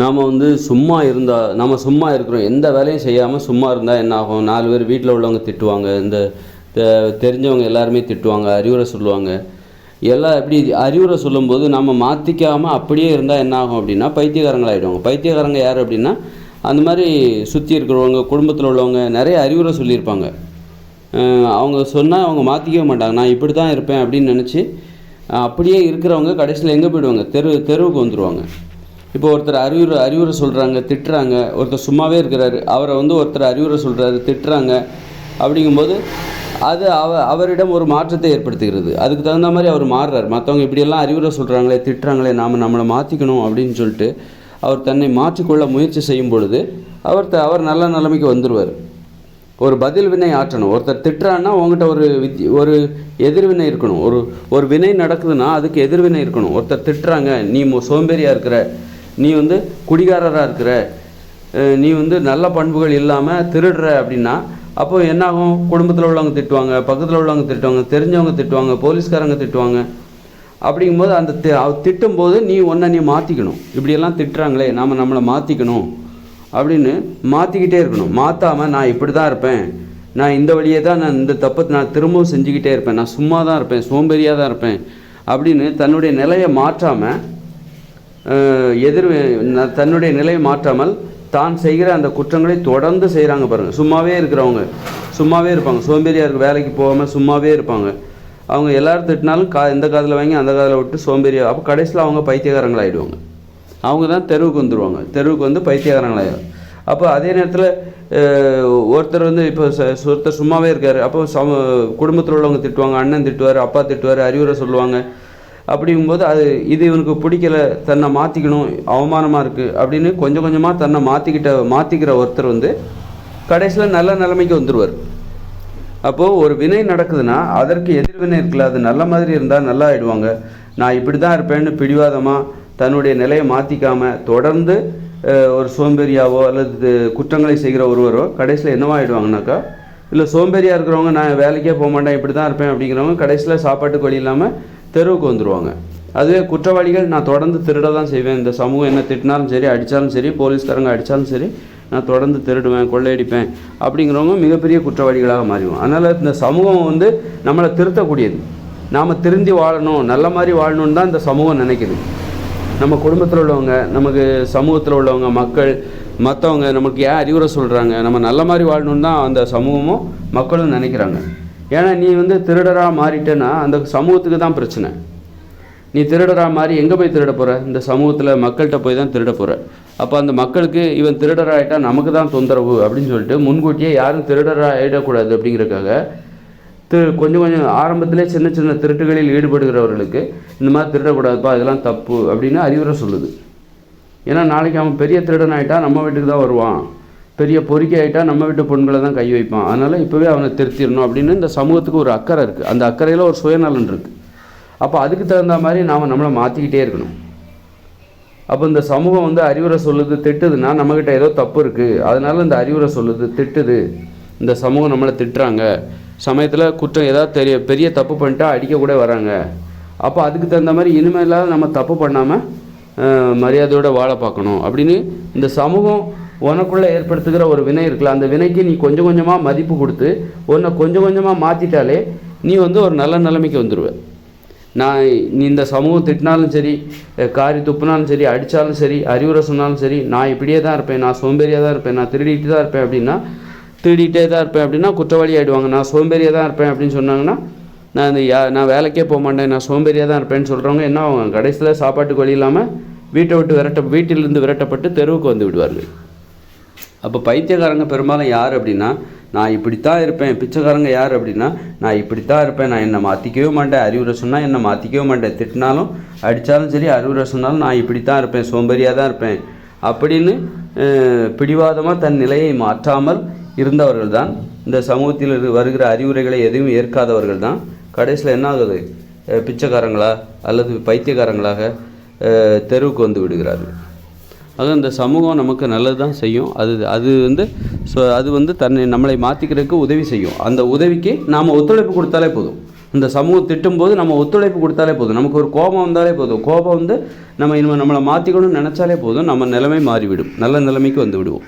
நாம் வந்து சும்மா இருந்தால் நம்ம சும்மா இருக்கிறோம், எந்த வேலையும் செய்யாமல் சும்மா இருந்தால் என்ன ஆகும்? 4 பேர் வீட்டில் உள்ளவங்க திட்டுவாங்க, இந்த தெரிஞ்சவங்க எல்லாருமே திட்டுவாங்க, அறிவுரை சொல்லுவாங்க. எல்லாம் எப்படி அறிவுரை சொல்லும்போது நம்ம மாற்றிக்காமல் அப்படியே இருந்தால் என்ன ஆகும் அப்படின்னா பைத்தியக்காரங்களாகிடுவாங்க. பைத்தியக்காரங்க யார் அப்படின்னா அந்த மாதிரி சுற்றி இருக்கிறவங்க, குடும்பத்தில் உள்ளவங்க நிறைய அறிவுரை சொல்லியிருப்பாங்க. அவங்க சொன்னால் அவங்க மாற்றிக்கவே மாட்டாங்க. நான் இப்படி தான் இருப்பேன் அப்படின்னு நினச்சி அப்படியே இருக்கிறவங்க கடைசியில் எங்கே போயிடுவாங்க? தெருவுக்கு வந்துடுவாங்க. இப்போ ஒருத்தர் அறிவுரை சொல்கிறாங்க, திட்டுறாங்க. ஒருத்தர் சும்மாவே இருக்கிறாரு, அவரை வந்து ஒருத்தர் அறிவுரை சொல்கிறாரு, திட்டுறாங்க. அப்படிங்கும்போது அது அவரிடம் ஒரு மாற்றத்தை ஏற்படுத்துகிறது. அதுக்கு தகுந்த மாதிரி அவர் மாறுறார். மற்றவங்க இப்படியெல்லாம் அறிவுரை சொல்கிறாங்களே, திட்டுறாங்களே, நம்மளை மாற்றிக்கணும் அப்படின்னு சொல்லிட்டு அவர் தன்னை மாற்றிக்கொள்ள முயற்சி செய்யும் பொழுது அவர் நல்ல நிலைமைக்கு வந்துடுவார். ஒரு பதில் வினை ஆற்றணும். ஒருத்தர் திட்டுறான்னா உங்கள்கிட்ட ஒரு எதிர்வினை இருக்கணும். ஒரு வினை நடக்குதுன்னா அதுக்கு எதிர்வினை இருக்கணும். ஒருத்தர் திட்டுறாங்க, நீ சோம்பேறியாக இருக்கிற, நீ வந்து குடிகாரராக இருக்கிற, நீ வந்து நல்ல பண்புகள் இல்லாமல் திருடுற அப்படின்னா அப்போ என்னாகும்? குடும்பத்தில் உள்ளவங்க திட்டுவாங்க, பக்கத்தில் உள்ளவங்க திட்டுவாங்க, தெரிஞ்சவங்க திட்டுவாங்க, போலீஸ்காரங்க திட்டுவாங்க. அப்படிங்கும்போது அந்த திட்டும்போது நீ மாற்றிக்கணும். இப்படியெல்லாம் திட்டுறாங்களே, நம்மளை மாற்றிக்கணும் அப்படின்னு மாற்றிக்கிட்டே இருக்கணும். மாற்றாமல் நான் இப்படி தான் இருப்பேன், நான் இந்த வழியே தான், நான் இந்த தப்பை நான் திரும்பவும் செஞ்சுக்கிட்டே இருப்பேன், நான் சும்மா தான் இருப்பேன், சோம்பேறியாக தான் இருப்பேன் அப்படின்னு தன்னுடைய நிலையை மாற்றாமல் தன்னுடைய நிலையை மாற்றாமல் தான் செய்கிற அந்த குற்றங்களை தொடர்ந்து செய்கிறாங்க பாருங்கள். சும்மாவே இருக்கிறவங்க சும்மாவே இருப்பாங்க, சோம்பேறியாக இருக்க, வேலைக்கு போகாமல் சும்மாவே இருப்பாங்க. அவங்க எல்லோரும் திட்டினாலும் இந்த காதில் வாங்கி அந்த காதில் விட்டு சோம்பேறியாக, அப்போ கடைசியில் அவங்க பைத்தியக்காரங்களாகிடுவாங்க. அவங்க தான் தெருவுக்கு வந்துடுவாங்க. தெருவுக்கு வந்து பைத்தியக்காரங்களாகிடும். அப்போ அதே நேரத்தில் ஒருத்தர் வந்து இப்போ ஒருத்தர் சும்மாவே இருக்கார், அப்போ குடும்பத்தில் உள்ளவங்க திட்டுவாங்க, அண்ணன் திட்டுவார், அப்பா திட்டுவார், அறிவுரை சொல்லுவாங்க. அப்படிங்கும்போது இது இவனுக்கு பிடிக்கல, தன்னை மாற்றிக்கணும், அவமானமாக இருக்குது அப்படின்னு கொஞ்சம் கொஞ்சமாக தன்னை மாற்றிக்கிற ஒருத்தர் வந்து கடைசியில் நல்ல நிலைமைக்கு வந்துடுவார். அப்போது ஒரு வினை நடக்குதுன்னா அதற்கு எதிர்வினை இருக்குல்ல, அது நல்ல மாதிரி இருந்தால் நல்லா ஆகிடுவாங்க. நான் இப்படி தான் இருப்பேன்னு பிடிவாதமாக தன்னுடைய நிலையை மாற்றிக்காமல் தொடர்ந்து ஒரு சோம்பேறியாவோ அல்லது குற்றங்களை செய்கிற ஒருவரோ கடைசியில் என்னவாகிடுவாங்கனாக்கா, இல்லை சோம்பேறியாக இருக்கிறவங்க நான் வேலைக்கே போக மாட்டேன், இப்படி தான் இருப்பேன் அப்படிங்கிறவங்க கடைசியில் சாப்பாட்டுக்கு வழி இல்லாமல் தெருவுக்கு வந்துடுவாங்க. அதுவே குற்றவாளிகள், நான் தொடர்ந்து திருட தான் செய்வேன், இந்த சமூகம் என்ன திட்டினாலும் சரி, அடித்தாலும் சரி, போலீஸ்காரங்க அடித்தாலும் சரி, நான் தொடர்ந்து திருடுவேன், கொள்ளையடிப்பேன் அப்படிங்கிறவங்க மிகப்பெரிய குற்றவாளிகளாக மாறிடுவோம். அதனால் இந்த சமூகம் வந்து நம்மளை திருத்தக்கூடியது. நாம் திருந்தி வாழணும், நல்ல மாதிரி வாழணுன்னு தான் இந்த சமூகம் நினைக்குது. நம்ம குடும்பத்தில் உள்ளவங்க, நமக்கு சமூகத்தில் உள்ளவங்க, மற்றவங்க நமக்கு ஏன் அறிவுரை சொல்கிறாங்க, நம்ம நல்ல மாதிரி வாழணுன்னு தான் அந்த சமூகமும் மக்களும் நினைக்கிறாங்க. ஏன்னா நீ வந்து திருடராக மாறிட்டேன்னா அந்த சமூகத்துக்கு தான் பிரச்சனை. நீ திருடராக மாறி எங்கே போய் திருட போகிற? இந்த சமூகத்தில் மக்கள்கிட்ட போய் தான் திருட போகிற. அப்போ அந்த மக்களுக்கு இவன் திருடராகிட்டா நமக்கு தான் தொந்தரவு அப்படின்னு சொல்லிட்டு முன்கூட்டியே யாரும் திருடராக ஆகிடக்கூடாது அப்படிங்கிறக்காக கொஞ்சம் ஆரம்பத்திலே சின்ன சின்ன திருட்டுகளில் ஈடுபடுகிறவர்களுக்கு இந்த மாதிரி திருடக்கூடாதுப்பா, இதெல்லாம் தப்பு அப்படின்னு அறிவுரை சொல்லுது. ஏன்னா நாளைக்கு அவன் பெரிய திருடன் ஆகிட்டா நம்ம வீட்டுக்கு தான் வருவான், பெரிய பொறுக்கி ஆகிட்டா நம்ம வீட்டு பொண்களை தான் கை வைப்பான், அதனால் இப்போவே அவனை திருத்திடணும் அப்படின்னு இந்த சமூகத்துக்கு ஒரு அக்கறை இருக்குது. அந்த அக்கறையில் ஒரு சுயநலன் இருக்குது. அப்போ அதுக்கு தகுந்த மாதிரி நாம் நம்மளை மாற்றிக்கிட்டே இருக்கணும். அப்போ இந்த சமூகம் வந்து அறிவுரை சொல்லுது, திட்டுதுன்னா நம்மக்கிட்ட ஏதோ தப்பு இருக்குது, அதனால் இந்த அறிவுரை சொல்லுது, திட்டுது, இந்த சமூகம் நம்மளை திட்டுறாங்க, சமயத்தில் குற்றம் ஏதாவது பெரிய தப்பு பண்ணிட்டா அடிக்கக்கூட வராங்க. அப்போ அதுக்கு தகுந்த மாதிரி இனிமேலாவது நம்ம தப்பு பண்ணாமல் மரியாதையோடு வாழ பார்க்கணும் அப்படின்னு இந்த சமூகம் உனக்குள்ளே ஏற்படுத்துகிற ஒரு வினை இருக்குல்ல, அந்த வினைக்கு நீ கொஞ்சம் கொஞ்சமாக மதிப்பு கொடுத்து உன்னை கொஞ்சம் கொஞ்சமாக மாற்றிட்டாலே நீ வந்து ஒரு நல்ல நிலைமைக்கு வந்துடுவேன். நீ இந்த சமூகம் திட்டினாலும் சரி, காரி துப்புனாலும் சரி, அடித்தாலும் சரி, அறிவுரை சொன்னாலும் சரி, நான் இப்படியே தான் இருப்பேன், நான் சோம்பேறியாக தான் இருப்பேன், நான் திருடிட்டு தான் இருப்பேன் திருடிகிட்டே தான் இருப்பேன் அப்படின்னா குற்றவாளி ஆகிடுவாங்க. நான் சோம்பேறியாக தான் இருப்பேன் அப்படின்னு சொன்னாங்கன்னா நான் வேலைக்கே போக மாட்டேன், நான் சோம்பேறியாக தான் இருப்பேன்னு சொல்கிறவங்க என்ன ஆகும்? கடைசியில் சாப்பாட்டுக்கு வழி இல்லாமல் வீட்டிலிருந்து விரட்டப்பட்டு தெருவுக்கு வந்து விடுவார்கள். அப்போ பைத்தியக்காரங்க பெரும்பாலும் யார் அப்படின்னா நான் இப்படித்தான் இருப்பேன். பிச்சைக்காரங்க யார் அப்படின்னா நான் இப்படித்தான் இருப்பேன், நான் என்னை மாற்றிக்கவே மாட்டேன், அறிவுரை சொன்னால் என்னை மாற்றிக்கவே மாட்டேன், திட்டினாலும் அடித்தாலும் சரி, அறிவுரை சொன்னாலும் நான் இப்படித்தான் இருப்பேன், சோம்பேறியாக தான் இருப்பேன் அப்படின்னு பிடிவாதமாக தன் நிலையை மாற்றாமல் இருந்தவர்கள் தான், இந்த சமூகத்தில் வருகிற அறிவுரைகளை எதுவும் ஏற்காதவர்கள் தான் கடைசியில் என்ன ஆகுது? பிச்சைக்காரங்களா அல்லது பைத்தியக்காரங்களாக தெருவுக்கு வந்து விடுகிறார்கள். ஆக இந்த சமூகம் நமக்கு நல்லது தான் செய்யும். அது வந்து நம்மளை மாற்றிக்கிறதுக்கு உதவி செய்யும். அந்த உதவிக்கு நாம் ஒத்துழைப்பு கொடுத்தாலே போதும். இந்த சமூகம் திட்டும்போது நம்ம ஒத்துழைப்பு கொடுத்தாலே போதும். நமக்கு ஒரு கோபம் வந்தாலே போதும். கோபம் வந்து நம்ம இனிமேல் நம்மளை மாற்றிக்கணும்னு நினச்சாலே போதும், நம்ம நிலைமை மாறிவிடும், நல்ல நிலைமைக்கு வந்து விடுவோம்.